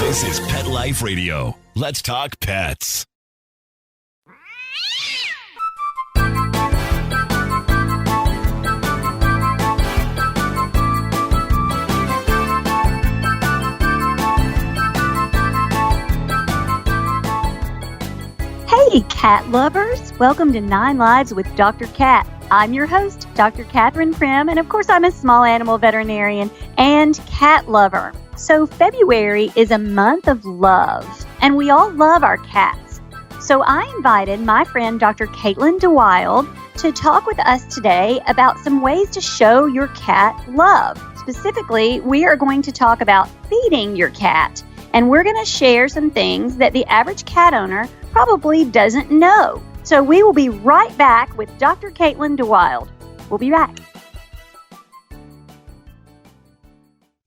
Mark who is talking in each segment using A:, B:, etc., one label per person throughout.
A: This is Pet Life Radio. Let's talk pets.
B: Hey, cat lovers! Welcome to 9 Lives with Dr. Cat. I'm your host, Dr. Catherine Prim, and of course I'm a small animal veterinarian and cat lover. So February is a month of love, and we all love our cats. So I invited my friend Dr. Caitlin DeWilde to talk with us today about some ways to show your cat love. Specifically, we are going to talk about feeding your cat, and we're going to share some things that the average cat owner probably doesn't know. So we will be right back with Dr. Caitlin DeWilde. We'll be back.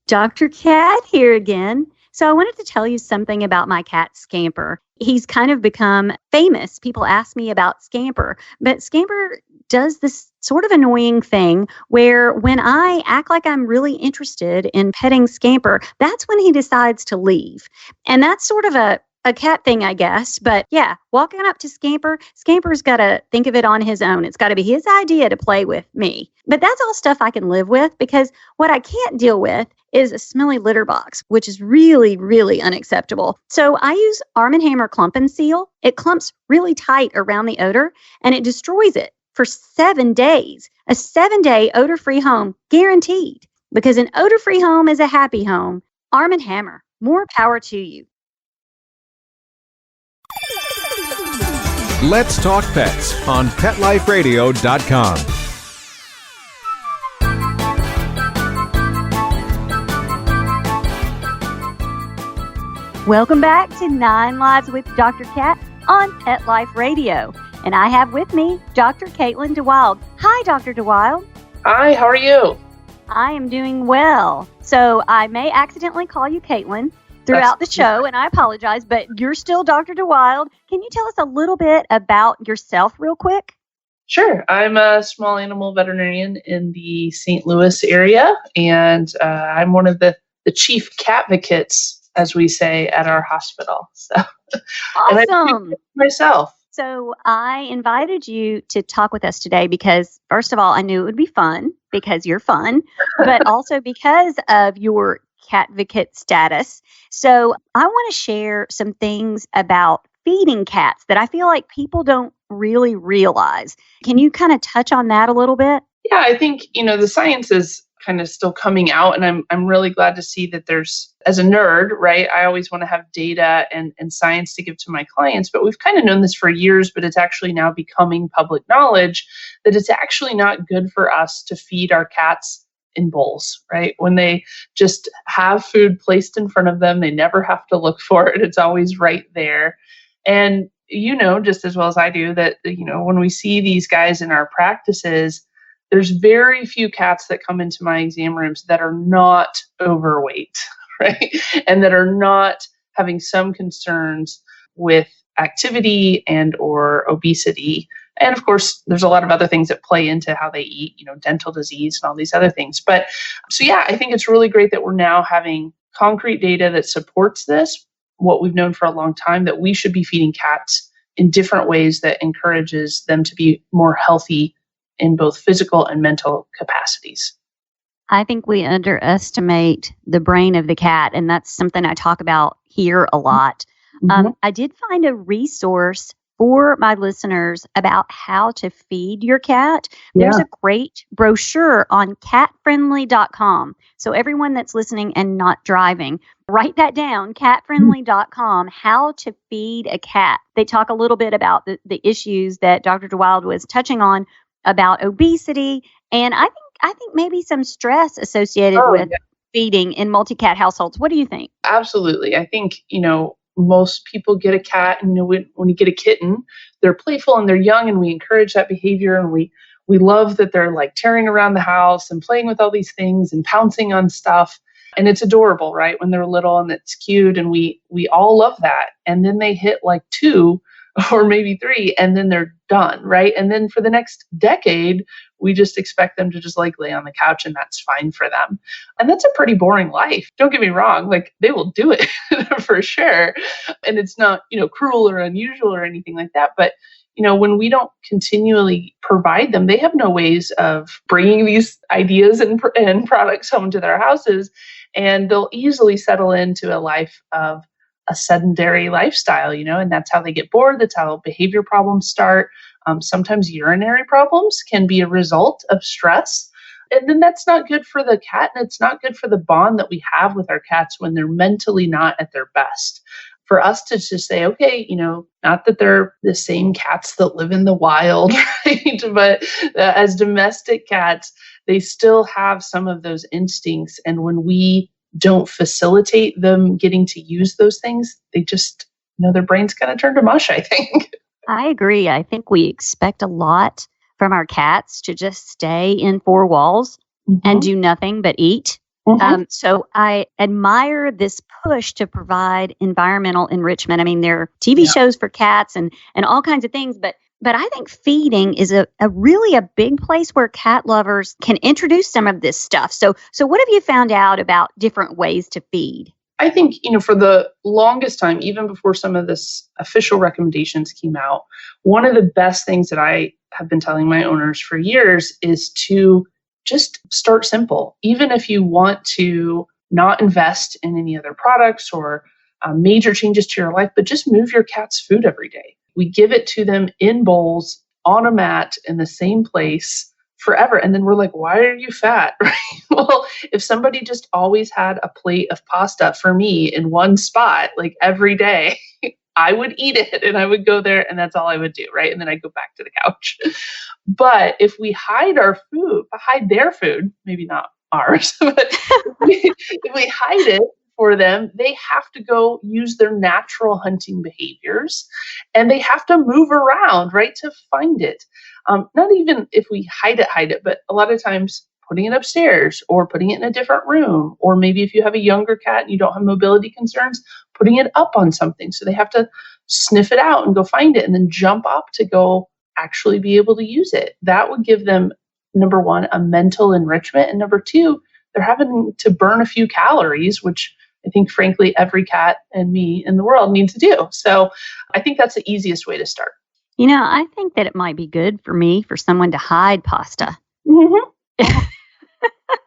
B: Dr. Cat here again. So I wanted to tell you something about my cat Scamper. He's kind of become famous. People ask me about Scamper, but Scamper does this sort of annoying thing where when I act like I'm really interested in petting Scamper, that's when he decides to leave. And that's sort of a cat thing, I guess. But yeah, walking up to Scamper's got to think of it on his own. It's got to be his idea to play with me. But that's all stuff I can live with, because what I can't deal with is a smelly litter box, which is really, really unacceptable. So I use Arm & Hammer Clump and Seal. It clumps really tight around the odor and it destroys it for 7 days. A 7-day odor-free home guaranteed, because an odor-free home is a happy home. Arm & Hammer, more power to you.
C: Let's Talk Pets on PetLifeRadio.com.
B: Welcome back to 9 Lives with Dr. Cat on Pet Life Radio. And I have with me Dr. Caitlin DeWilde. Hi, Dr. DeWilde.
D: Hi, how are you?
B: I am doing well. So I may accidentally call you Caitlin throughout the show, and I apologize, but you're still Dr. DeWilde. Can you tell us a little bit about yourself real quick?
D: Sure. I'm a small animal veterinarian in the St. Louis area, and I'm one of the chief catvacates, as we say, at our hospital. So,
B: awesome.
D: And I do it myself.
B: So I invited you to talk with us today because, first of all, I knew it would be fun because you're fun, but also because of your catvacate status. So I want to share some things about feeding cats that I feel like people don't really realize. Can you kind of touch on that a little bit?
D: Yeah, I think, the science is kind of still coming out, and I'm really glad to see that there's, as a nerd, right, I always want to have data and science to give to my clients, but we've kind of known this for years, but it's actually now becoming public knowledge that it's actually not good for us to feed our cats in bowls, right? When they just have food placed in front of them, they never have to look for it. It's always right there. And just as well as I do that, when we see these guys in our practices, there's very few cats that come into my exam rooms that are not overweight, right? And that are not having some concerns with activity and or obesity. And of course, there's a lot of other things that play into how they eat, dental disease and all these other things. But so, yeah, I think it's really great that we're now having concrete data that supports this, what we've known for a long time, that we should be feeding cats in different ways that encourages them to be more healthy in both physical and mental capacities.
B: I think we underestimate the brain of the cat, and that's something I talk about here a lot. Mm-hmm. I did find a resource for my listeners about how to feed your cat. There's a great brochure on catfriendly.com. So everyone that's listening and not driving, write that down, catfriendly.com, how to feed a cat. They talk a little bit about the issues that Dr. DeWilde was touching on about obesity, and I think maybe some stress associated with feeding in multi-cat households. What do you think?
D: Absolutely. I think, most people get a cat, and when you get a kitten, they're playful and they're young, and we encourage that behavior, and we love that they're like tearing around the house and playing with all these things and pouncing on stuff. And it's adorable, right? When they're little, and it's cute, and we all love that. And then they hit like 2 or maybe 3, and then they're done, right? And then for the next decade, We just expect them to just like lay on the couch and that's fine for them. And that's a pretty boring life. Don't get me wrong. Like they will do it for sure. And it's not, cruel or unusual or anything like that. But when we don't continually provide them, they have no ways of bringing these ideas and products home to their houses. And they'll easily settle into a life of a sedentary lifestyle, and that's how they get bored. That's how behavior problems start. Sometimes urinary problems can be a result of stress. And then that's not good for the cat. And it's not good for the bond that we have with our cats when they're mentally not at their best. For us to just say, okay, not that they're the same cats that live in the wild, right? But as domestic cats, they still have some of those instincts. And when we don't facilitate them getting to use those things, they just, their brains kind of turn to mush, I think.
B: I agree. I think we expect a lot from our cats to just stay in four walls and do nothing but eat. So I admire this push to provide environmental enrichment. I mean, there are TV shows for cats and all kinds of things, but I think feeding is a really a big place where cat lovers can introduce some of this stuff. So what have you found out about different ways to feed?
D: I think, for the longest time, even before some of this official recommendations came out, one of the best things that I have been telling my owners for years is to just start simple. Even if you want to not invest in any other products or major changes to your life, but just move your cat's food every day. We give it to them in bowls, on a mat, in the same place forever. And then we're like, why are you fat? Right? Well, if somebody just always had a plate of pasta for me in one spot, like every day, I would eat it and I would go there and that's all I would do, right? And then I'd go back to the couch. But if we hide their food, maybe not ours, but if we hide it for them, they have to go use their natural hunting behaviors and they have to move around, right, to find it. Not even if we hide it, but a lot of times putting it upstairs or putting it in a different room, or maybe if you have a younger cat and you don't have mobility concerns, putting it up on something. So they have to sniff it out and go find it and then jump up to go actually be able to use it. That would give them, number one, a mental enrichment. And number two, they're having to burn a few calories, which I think, frankly, every cat and me in the world need to do. So I think that's the easiest way to start.
B: I think that it might be good for someone to hide pasta.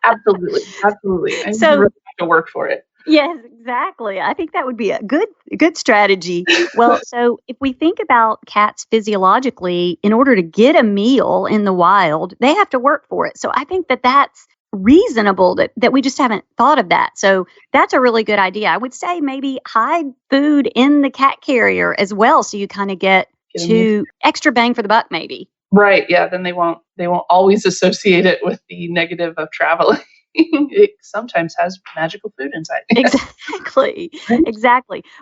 D: Absolutely. I really have to work for it.
B: Yes, exactly. I think that would be a good strategy. Well, so if we think about cats physiologically, in order to get a meal in the wild, they have to work for it. So I think that that's reasonable that we just haven't thought of that. So that's a really good idea. I would say maybe hide food in the cat carrier as well, so you kind of get to extra bang for the buck, maybe.
D: Right. Yeah. Then they won't always associate it with the negative of traveling. It sometimes has magical food inside.
B: Exactly.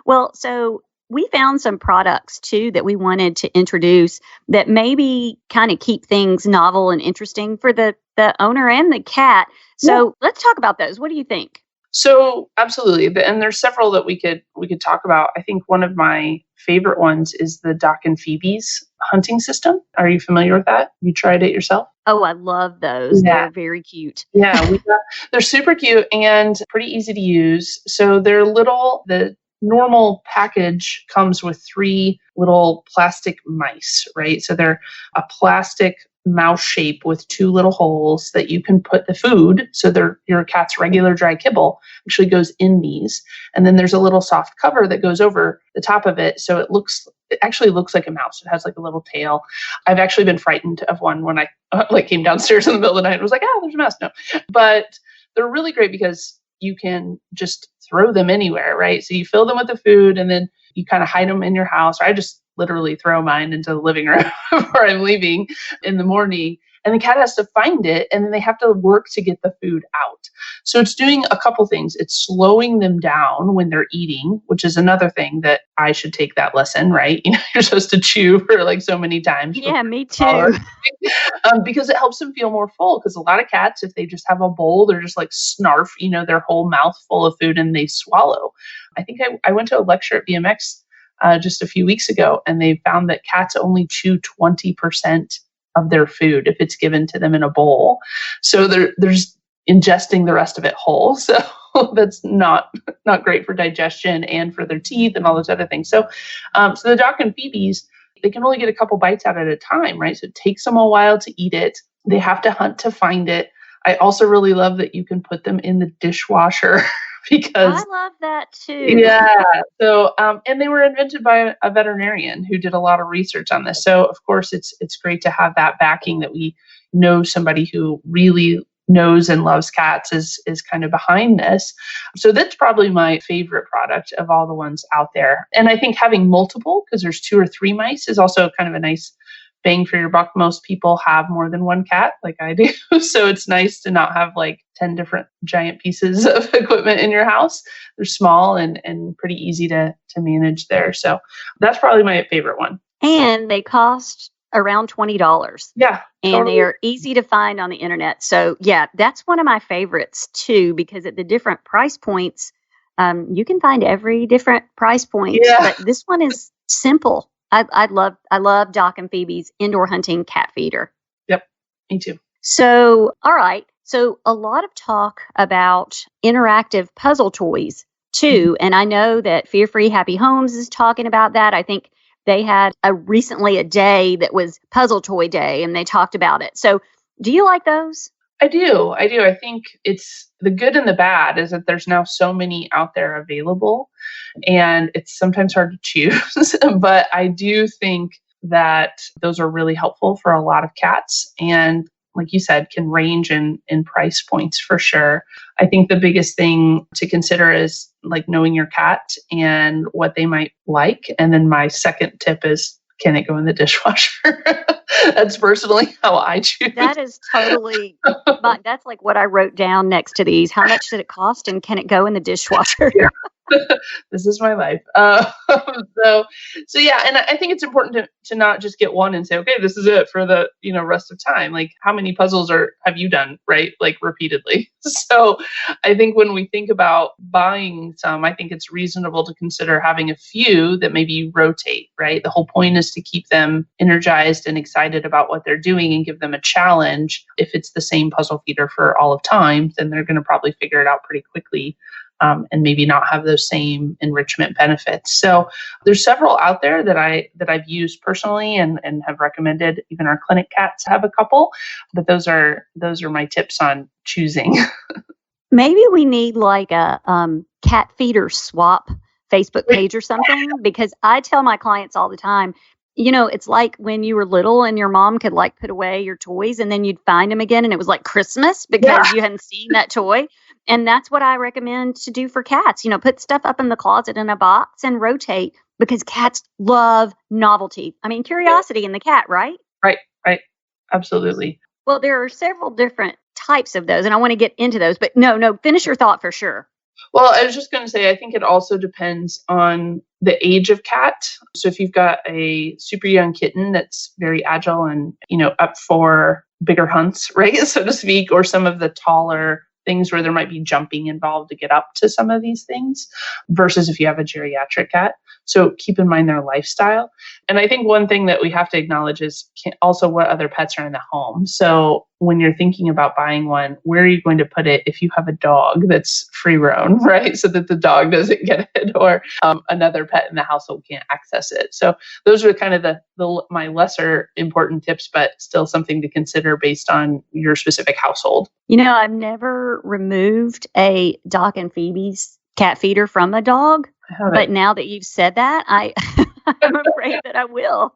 B: Well, so we found some products too that we wanted to introduce that maybe kind of keep things novel and interesting for the owner and the cat. So let's talk about those. What do you think?
D: So absolutely. And there's several that we could talk about. I think one of my favorite ones is the Doc and Phoebe's hunting system. Are you familiar with that? You tried it yourself?
B: Oh, I love those. Yeah. They're very cute.
D: Yeah, they're super cute and pretty easy to use. So they're little, the normal package comes with 3 little plastic mice, right? So they're a plastic mouse shape with 2 little holes that you can put the food. So your cat's regular dry kibble actually goes in these. And then there's a little soft cover that goes over the top of it. So it actually looks like a mouse. It has like a little tail. I've actually been frightened of one when I came downstairs in the middle of the night and was like, there's a mouse. No, but they're really great because you can just throw them anywhere, right? So you fill them with the food and then you kind of hide them in your house. Or I just literally throw mine into the living room before I'm leaving in the morning. And the cat has to find it, and then they have to work to get the food out. So it's doing a couple things. It's slowing them down when they're eating, which is another thing that I should take that lesson, right? You're supposed to chew for like so many times.
B: Yeah, me too.
D: Because it helps them feel more full. Because a lot of cats, if they just have a bowl, they're just like snarf, their whole mouth full of food and they swallow. I think I went to a lecture at BMX just a few weeks ago, and they found that cats only chew 20% of their food if it's given to them in a bowl. So there's ingesting the rest of it whole. So that's not great for digestion and for their teeth and all those other things. So the Doc and Phoebes, they can only get a couple bites out at a time, right? So it takes them a while to eat it. They have to hunt to find it. I also really love that you can put them in the dishwasher because
B: I love that too.
D: Yeah. So, and they were invented by a veterinarian who did a lot of research on this. So, of course, it's great to have that backing that we know somebody who really knows and loves cats is kind of behind this. So that's probably my favorite product of all the ones out there. And I think having multiple, because there's 2 or 3 mice, is also kind of a nice bang for your buck. Most people have more than one cat, like I do. So it's nice to not have like 10 different giant pieces of equipment in your house. They're small and pretty easy to manage there. So that's probably my favorite one.
B: And they cost around $20.
D: Yeah.
B: And
D: totally.
B: they are easy to find on the internet. So yeah, that's one of my favorites too, because at the different price points, you can find every different price point.
D: Yeah.
B: But this one is simple. I love Doc and Phoebe's indoor hunting cat feeder.
D: Yep. Me too.
B: So, all right. So a lot of talk about interactive puzzle toys too. And I know that Fear Free Happy Homes is talking about that. I think they had recently a day that was Puzzle Toy Day, and they talked about it. So do you like those?
D: I do. I think it's the good and the bad is that there's now so many out there available, and it's sometimes hard to choose. But I do think that those are really helpful for a lot of cats, and like you said, can range in price points for sure. I think the biggest thing to consider is like knowing your cat and what they might like. And then my second tip is, can it go in the dishwasher? That's personally how I choose.
B: That is totally, that's like what I wrote down next to these. How much did it cost and can it go in the dishwasher?
D: Yeah. This is my life. So yeah, and I think it's important to not just get one and say, okay, this is it for the rest of time. Like, how many puzzles have you done, right? Like, repeatedly. So I think when we think about buying some, I think it's reasonable to consider having a few that maybe you rotate, right? The whole point is to keep them energized and excited about what they're doing and give them a challenge. If it's the same puzzle feeder for all of time, then they're going to probably figure it out pretty quickly. And maybe not have those same enrichment benefits. So there's several out there that I've used personally and have recommended. Even our clinic cats have a couple, but those are my tips on choosing.
B: Maybe we need like a cat feeder swap Facebook page or something, because I tell my clients all the time, it's like when you were little and your mom could like put away your toys and then you'd find them again and it was like Christmas because you hadn't seen that toy. And that's what I recommend to do for cats. Put stuff up in the closet in a box and rotate, because cats love novelty. I mean, curiosity in the cat, right?
D: Right. Absolutely.
B: Well, there are several different types of those, and I want to get into those. But no, finish your thought for sure.
D: Well, I was just going to say, I think it also depends on the age of cat. So if you've got a super young kitten that's very agile and, up for bigger hunts, right, so to speak, or some of the taller things where there might be jumping involved to get up to some of these things, versus if you have a geriatric cat. So keep in mind their lifestyle. And I think one thing that we have to acknowledge is also what other pets are in the home. So when you're thinking about buying one, where are you going to put it if you have a dog that's free roam, right? So that the dog doesn't get it, or another pet in the household can't access it. So those are kind of my lesser important tips, but still something to consider based on your specific household.
B: I've never removed a Doc and Phoebe's cat feeder from a dog. But now that you've said that, I'm afraid that I will.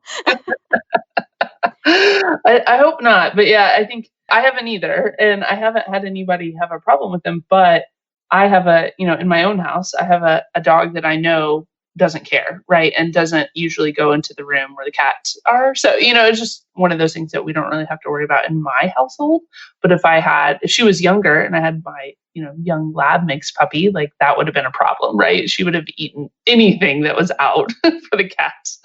D: I hope not. But yeah, I think I haven't either. And I haven't had anybody have a problem with them. But I have in my own house, I have a dog that I know doesn't care, right? And doesn't usually go into the room where the cats are. So, it's just one of those things that we don't really have to worry about in my household. But if she was younger and I had my, young lab mix puppy, like that would have been a problem, right? She would have eaten anything that was out for the cats.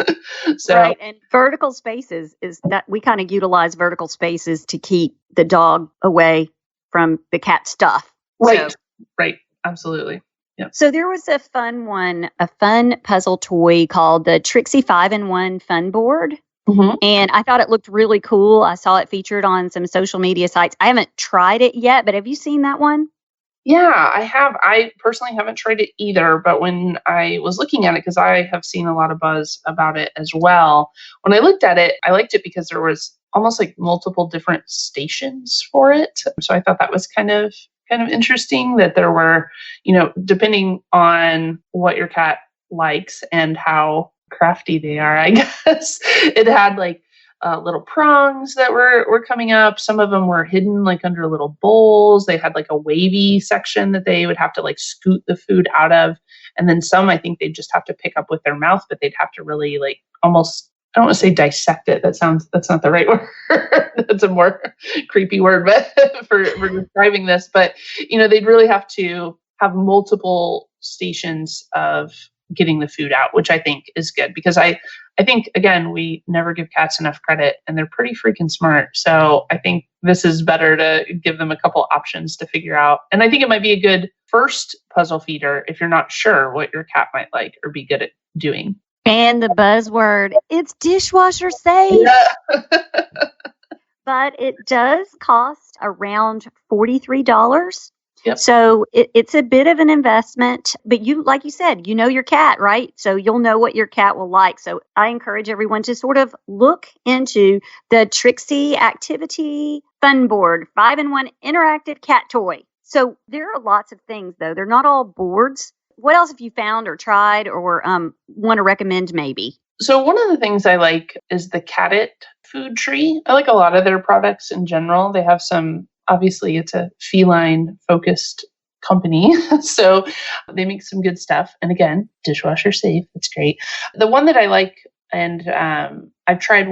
D: So,
B: right. And vertical spaces is that we kind of utilize vertical spaces to keep the dog away from the cat stuff.
D: Right. So, right. Absolutely. Yep.
B: So there was a fun puzzle toy called the Trixie 5-in-1 Fun Board.
D: Mhm.
B: And I thought it looked really cool. I saw it featured on some social media sites. I haven't tried it yet, but have you seen that one?
D: Yeah, I have. I personally haven't tried it either, but when I was looking at it, because I have seen a lot of buzz about it as well, when I looked at it, I liked it because there was almost like multiple different stations for it. So I thought that was kind of interesting that there were, depending on what your cat likes and how crafty they are, I guess, it had like little prongs that were coming up. Some of them were hidden like under little bowls. They had like a wavy section that they would have to like scoot the food out of. And then some, I think they'd just have to pick up with their mouth, but they'd have to really like almost, I don't want to say dissect it. That's not the right word. That's a more creepy word, but for describing this. But, they'd really have to have multiple stations of getting the food out, which I think is good because I think, again, we never give cats enough credit and they're pretty freaking smart. So I think this is better to give them a couple options to figure out. And I think it might be a good first puzzle feeder if you're not sure what your cat might like or be good at doing.
B: And the buzzword, it's dishwasher safe.
D: Yeah.
B: But it does cost around $43.
D: Yep.
B: So it's a bit of an investment, but like you said, you know your cat, right? So you'll know what your cat will like. So I encourage everyone to sort of look into the Trixie Activity Fun Board 5-in-1 interactive cat toy. So there are lots of things, though. They're not all boards. What else have you found or tried or want to recommend maybe?
D: So one of the things I like is the Catit food tree. I like a lot of their products in general. They have some, obviously it's a feline focused company. So they make some good stuff. And again, dishwasher safe. It's great. The one that I like, and I've tried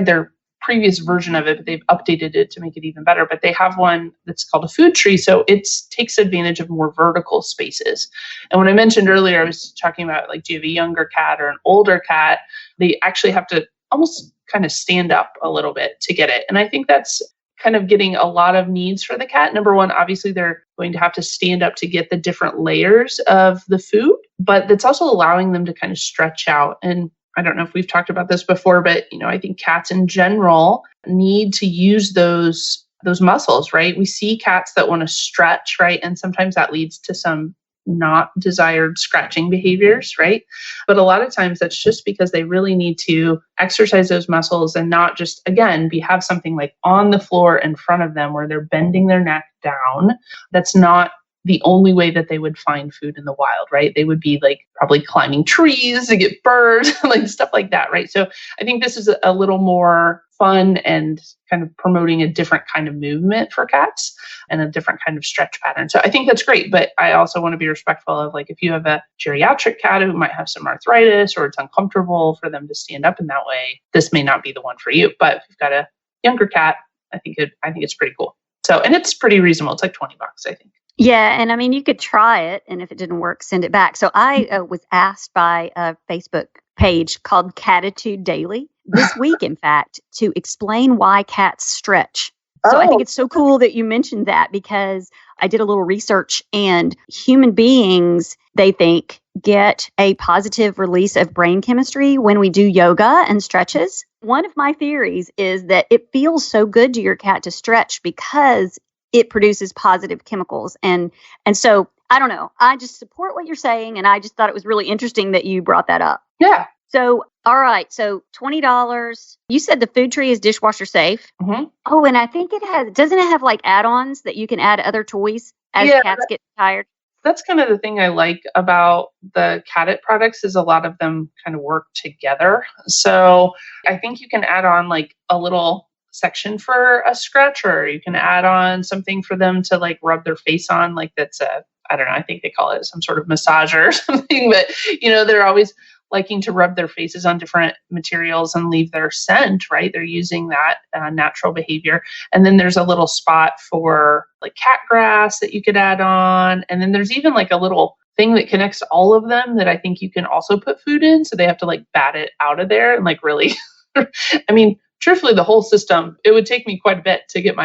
D: their previous version of it, but they've updated it to make it even better. But they have one that's called a food tree. So it takes advantage of more vertical spaces. And when I mentioned earlier, I was talking about like, do you have a younger cat or an older cat? They actually have to almost kind of stand up a little bit to get it. And I think that's kind of getting a lot of needs for the cat. Number one, obviously they're going to have to stand up to get the different layers of the food, but that's also allowing them to kind of stretch out. And I don't know if we've talked about this before, but I think cats in general need to use those muscles, right? We see cats that want to stretch, right? And sometimes that leads to some not desired scratching behaviors, right? But a lot of times that's just because they really need to exercise those muscles and not just, again, have something like on the floor in front of them where they're bending their neck down. That's not the only way that they would find food in the wild, right? They would be like probably climbing trees to get birds, like stuff like that, right? So I think this is a little more fun and kind of promoting a different kind of movement for cats and a different kind of stretch pattern. So I think that's great, but I also want to be respectful of like, if you have a geriatric cat who might have some arthritis or it's uncomfortable for them to stand up in that way, this may not be the one for you. But if you've got a younger cat, I think it's pretty cool. So, and it's pretty reasonable. It's like $20, I think.
B: Yeah. And I mean, you could try it. And if it didn't work, send it back. So I was asked by a Facebook page called Catitude Daily this week, in fact, to explain why cats stretch. So I think it's so cool that you mentioned that because I did a little research and human beings, they think, get a positive release of brain chemistry when we do yoga and stretches. One of my theories is that it feels so good to your cat to stretch because it produces positive chemicals. And so I don't know. I just support what you're saying. And I just thought it was really interesting that you brought that up.
D: Yeah.
B: So, all right. So $20. You said the food tree is dishwasher safe.
D: Mm-hmm.
B: Oh, and I think doesn't it have like add-ons that you can add other toys as cats get tired?
D: That's kind of the thing I like about the Catit products is a lot of them kind of work together. So I think you can add on like a little section for a scratcher. You can add on something for them to like rub their face on, like that's I don't know, I think they call it some sort of massager or something, but they're always liking to rub their faces on different materials and leave their scent, right? They're using that natural behavior. And then there's a little spot for like cat grass that you could add on. And then there's even like a little thing that connects all of them that I think you can also put food in. So they have to like bat it out of there and like really, I mean, truthfully, the whole system, it would take me quite a bit to get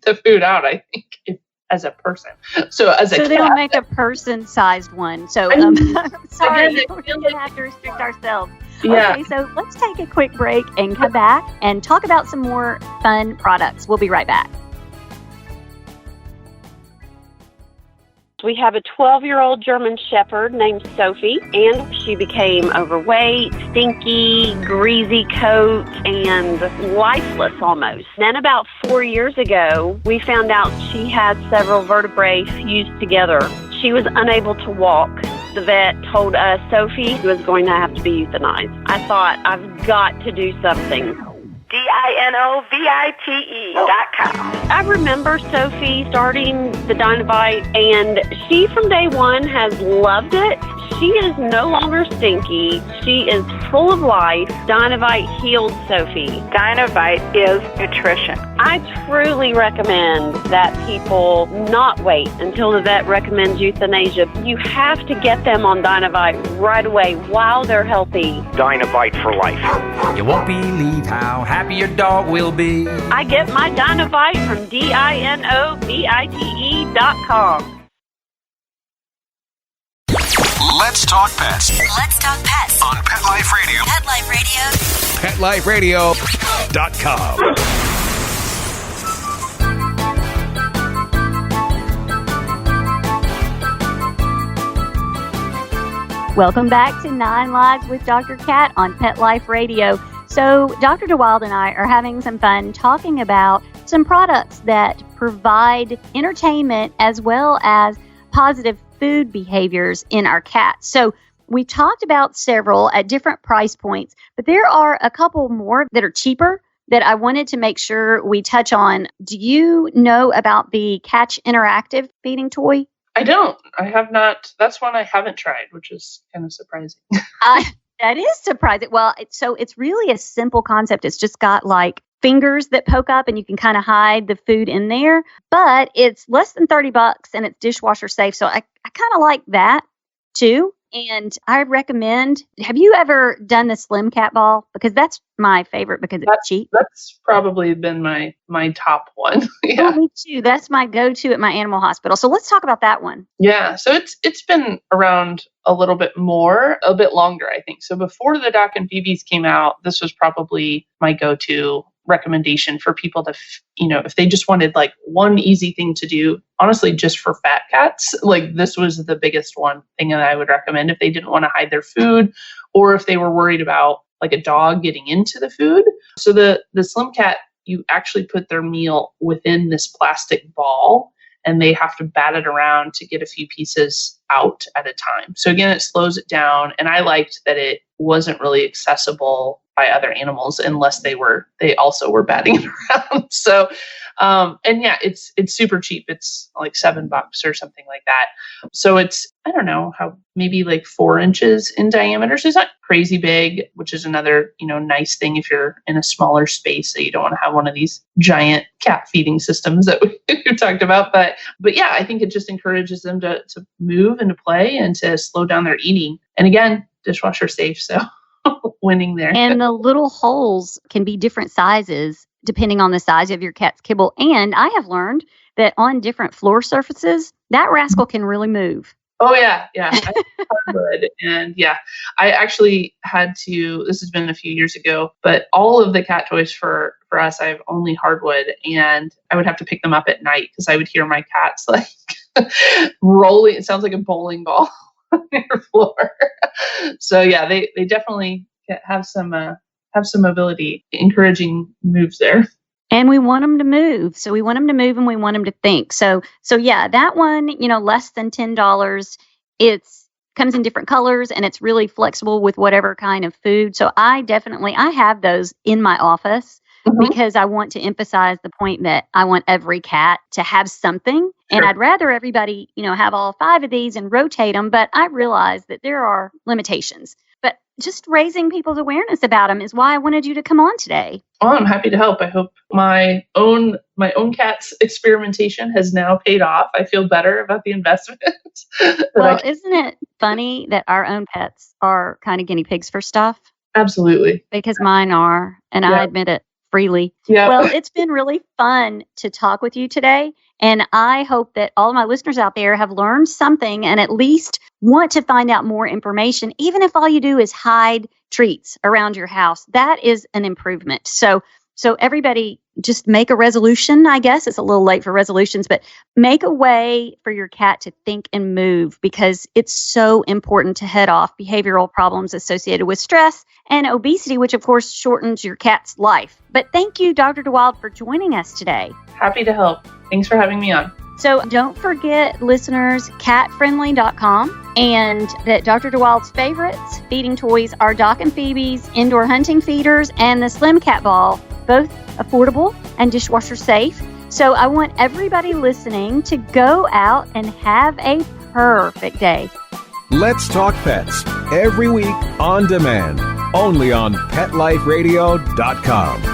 D: the food out, I think. as a person. So as a
B: so
D: cat,
B: they don't make a person-sized one. So
D: I
B: sorry,
D: again, I
B: we're
D: feel
B: going to
D: like-
B: have to restrict ourselves.
D: yeah.
B: Okay, so let's take a quick break and come back and talk about some more fun products. We'll be right back.
E: We have a 12-year-old German Shepherd named Sophie, and she became overweight, stinky, greasy coat, and lifeless almost. Then about 4 years ago, we found out she had several vertebrae fused together. She was unable to walk. The vet told us Sophie was going to have to be euthanized. I thought, I've got to do something. DINOVITE.com. I remember Sophie starting the Dynovite, and she from day one has loved it. She is no longer stinky. She is full of life. Dynovite healed Sophie.
F: Dynovite is nutrition.
E: I truly recommend that people not wait until the vet recommends euthanasia. You have to get them on Dynovite right away while they're healthy.
G: Dynovite for life.
H: You won't believe how happy your dog will be.
E: I get my Dynovite from DINOVITE.com.
A: Let's talk pets
I: Let's talk pets
A: on Pet Life Radio.
I: Pet Life Radio.
A: PetLifeRadio.com.
B: Welcome back to 9 Lives with Dr. Cat on Pet Life Radio. So Dr. DeWilde and I are having some fun talking about some products that provide entertainment as well as positive food behaviors in our cats. So we talked about several at different price points, but there are a couple more that are cheaper that I wanted to make sure we touch on. Do you know about the Catch Interactive feeding toy?
D: I don't. I have not. That's one I haven't tried, which is kind of surprising.
B: That is surprising. Well, it's really a simple concept. It's just got like fingers that poke up and you can kind of hide the food in there, but it's less than $30 and it's dishwasher safe. So I kind of like that too. And I recommend, have you ever done the Slim Cat Ball? Because that's my favorite because it's cheap.
D: That's probably been my top one.
B: Yeah. Oh, me too. That's my go-to at my animal hospital. So let's talk about that one.
D: Yeah. So it's been around a little bit longer, I think. So before the Doc and BBs came out, this was probably my go-to recommendation for people to, if they just wanted like one easy thing to do, honestly, just for fat cats, like this was the biggest one thing that I would recommend if they didn't want to hide their food or if they were worried about like a dog getting into the food. So the Slim Cat, you actually put their meal within this plastic ball and they have to bat it around to get a few pieces out at a time. So again, it slows it down. And I liked that it wasn't really accessible by other animals unless they also were batting it around. So, and yeah, it's super cheap. It's like $7 or something like that. So it's, I don't know how, maybe like 4 inches in diameter. So it's not crazy big, which is another, nice thing if you're in a smaller space, so you don't want to have one of these giant cat feeding systems that we talked about. But yeah, I think it just encourages them to move and to play and to slow down their eating. And again, dishwasher safe. So winning there.
B: And the little holes can be different sizes depending on the size of your cat's kibble. And I have learned that on different floor surfaces, that rascal can really move.
D: Oh, yeah. Yeah. Hardwood. And yeah, I actually had to, this has been a few years ago, but all of the cat toys for us, I have only hardwood, and I would have to pick them up at night because I would hear my cats like rolling. It sounds like a bowling ball on your floor. So yeah, they definitely have some mobility, encouraging moves there.
B: And we want them to move. So we want them to move and we want them to think. So yeah, that one, less than $10. It's comes in different colors and it's really flexible with whatever kind of food. So I have those in my office because I want to emphasize the point that I want every cat to have something. Sure. And I'd rather everybody, have all 5 of these and rotate them. But I realize that there are limitations. But just raising people's awareness about them is why I wanted you to come on today.
D: Oh, I'm happy to help. I hope my own cat's experimentation has now paid off. I feel better about the investment.
B: Well, isn't it funny that our own pets are kind of guinea pigs for stuff?
D: Absolutely.
B: Because mine are, and I admit it freely.
D: Yeah.
B: Well, it's been really fun to talk with you today. And I hope that all of my listeners out there have learned something and at least want to find out more information, even if all you do is hide treats around your house. That is an improvement. So everybody just make a resolution, I guess. It's a little late for resolutions, but make a way for your cat to think and move, because it's so important to head off behavioral problems associated with stress and obesity, which of course shortens your cat's life. But thank you, Dr. DeWilde, for joining us today.
D: Happy to help. Thanks for having me on.
B: So don't forget, listeners, catfriendly.com, and that Dr. DeWilde's favorites feeding toys are Doc and Phoebe's indoor hunting feeders and the Slim Cat Ball, both affordable and dishwasher safe. So I want everybody listening to go out and have a perfect day.
C: Let's Talk Pets, every week on demand, only on PetLifeRadio.com.